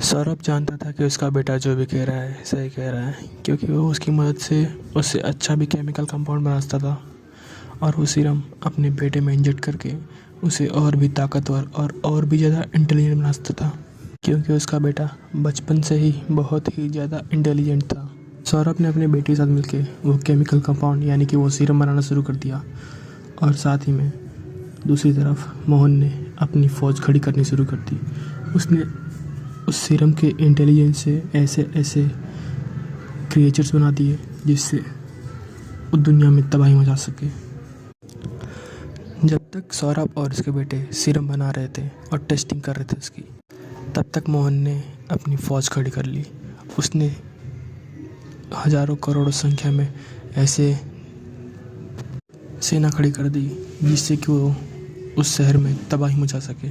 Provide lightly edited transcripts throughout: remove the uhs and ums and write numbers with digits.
सौरभ जानता था कि उसका बेटा जो भी कह रहा है सही कह रहा है, क्योंकि वो उसकी मदद से उससे अच्छा भी केमिकल कंपाउंड बना सकता था और वो सीरम अपने बेटे में इंजेक्ट करके उसे और भी ताकतवर और भी ज़्यादा इंटेलिजेंट बना सकता था, क्योंकि उसका बेटा बचपन से ही बहुत ही ज़्यादा इंटेलिजेंट था। सौरभ ने अपने बेटे के साथ मिलकर वो केमिकल कंपाउंड यानी कि वो सीरम बनाना शुरू कर दिया और साथ ही में दूसरी तरफ मोहन ने अपनी फ़ौज खड़ी करनी शुरू कर दी। उसने उस सीरम के इंटेलिजेंस से ऐसे ऐसे क्रिएचर्स बना दिए जिससे वो दुनिया में तबाही मचा सके। जब तक सौरभ और उसके बेटे सीरम बना रहे थे और टेस्टिंग कर रहे थे उसकी, तब तक मोहन ने अपनी फ़ौज खड़ी कर ली। उसने हज़ारों करोड़ों संख्या में ऐसे सेना खड़ी कर दी जिससे कि वो उस शहर में तबाही मचा सके।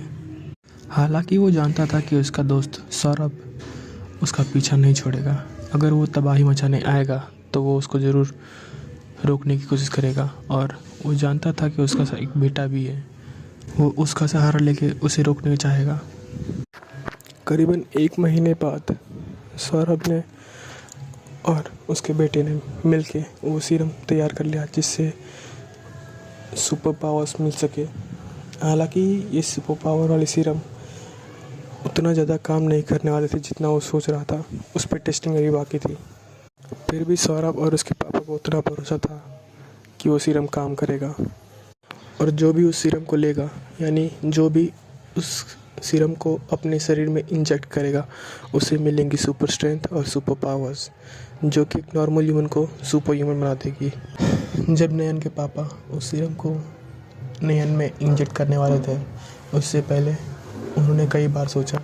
हालांकि वो जानता था कि उसका दोस्त सौरभ उसका पीछा नहीं छोड़ेगा। अगर वो तबाही मचाने आएगा तो वो उसको ज़रूर रोकने की कोशिश करेगा और वो जानता था कि उसका एक बेटा भी है, वो उसका सहारा लेके उसे रोकने चाहेगा। करीबन 1 महीने बाद सौरभ ने और उसके बेटे ने मिलके वो सीरम तैयार कर लिया जिससे सुपर पावर्स मिल सके। हालांकि ये सुपर पावर वाली सीरम उतना ज़्यादा काम नहीं करने वाले थे जितना वो सोच रहा था, उस पर टेस्टिंग अभी बाकी थी। फिर भी सौरभ और उसके पापा को उतना भरोसा था कि वो सीरम काम करेगा और जो भी उस सीरम को लेगा, यानी जो भी उस सीरम को अपने शरीर में इंजेक्ट करेगा, उसे मिलेंगी सुपर स्ट्रेंथ और सुपर पावर्स, जो कि एक नॉर्मल ह्यूमन को सुपर ह्यूमन बना देगी। जब नयन के पापा उस सीरम को नयन में इंजेक्ट करने वाले थे, उससे पहले उन्होंने कई बार सोचा,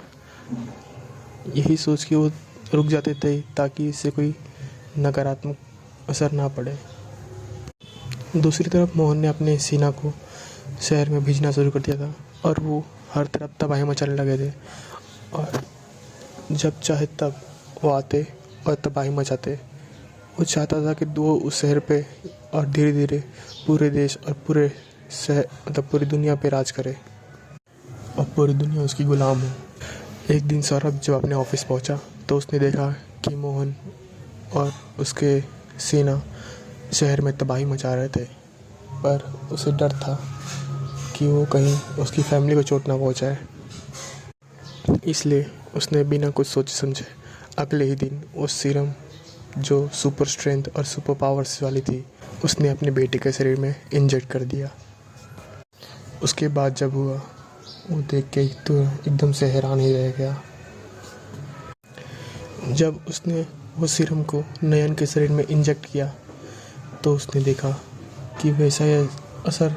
यही सोच के वो रुक जाते थे ताकि इससे कोई नकारात्मक असर ना पड़े। दूसरी तरफ मोहन ने अपने सेना को शहर में भेजना शुरू कर दिया था और वो हर तरफ तबाही मचाने लगे थे और जब चाहे तब वो आते और तबाही मचाते। वो चाहता था कि वो उस शहर पे और धीरे धीरे पूरे देश और पूरे शहर मतलब पूरी दुनिया पे राज करे और पूरी दुनिया उसकी गुलाम हो। एक दिन सौरभ जब अपने ऑफिस पहुंचा तो उसने देखा कि मोहन और उसके सेना शहर में तबाही मचा रहे थे, पर उसे डर था कि वो कहीं उसकी फैमिली को चोट ना पहुंचाए। इसलिए उसने बिना कुछ सोचे समझे अगले ही दिन उस सीरम जो सुपर स्ट्रेंथ और सुपर पावर्स वाली थी, उसने अपने बेटे के शरीर में इंजेक्ट कर दिया। उसके बाद जब हुआ, वो देख के तो एकदम से हैरान ही रह गया। जब उसने वो सीरम को नयन के शरीर में इंजेक्ट किया तो उसने देखा कि वैसा ही असर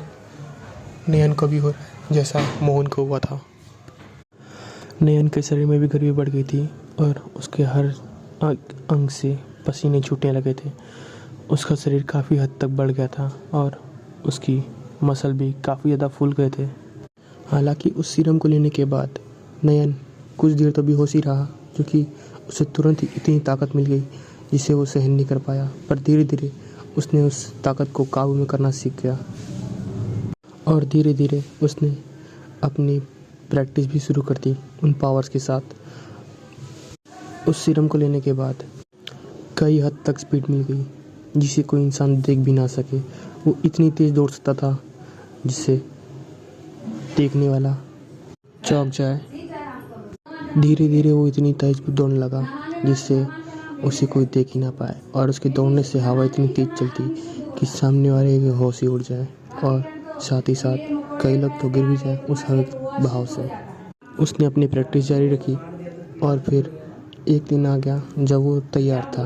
नयन को भी हो जैसा मोहन को हुआ था। नयन के शरीर में भी गर्मी बढ़ गई थी और उसके हर अंग से पसीने छूटने लगे थे। उसका शरीर काफ़ी हद तक बढ़ गया था और उसकी मसल भी काफ़ी ज़्यादा फूल गए थे। हालांकि उस सीरम को लेने के बाद नयन कुछ देर तो बेहोश ही रहा, क्योंकि उसे तुरंत ही इतनी ताकत मिल गई जिसे वो सहन नहीं कर पाया। पर धीरे धीरे उसने उस ताकत को काबू में करना सीख गया और धीरे धीरे उसने अपनी प्रैक्टिस भी शुरू कर दी उन पावर्स के साथ। उस सीरम को लेने के बाद कई हद तक स्पीड मिल गई जिसे कोई इंसान देख भी ना सके। वो इतनी तेज़ दौड़ सकता था जिससे देखने वाला चौंक जाए। धीरे धीरे वो इतनी तेज दौड़ने लगा जिससे उसे कोई देख ही ना पाए और उसके दौड़ने से हवा इतनी तेज चलती कि सामने वाले के होश ही उड़ जाए और साथ ही साथ कई लोग तो गिर भी जाए उस हवा के बहाव से। उसने अपनी प्रैक्टिस जारी रखी और फिर एक दिन आ गया जब वो तैयार था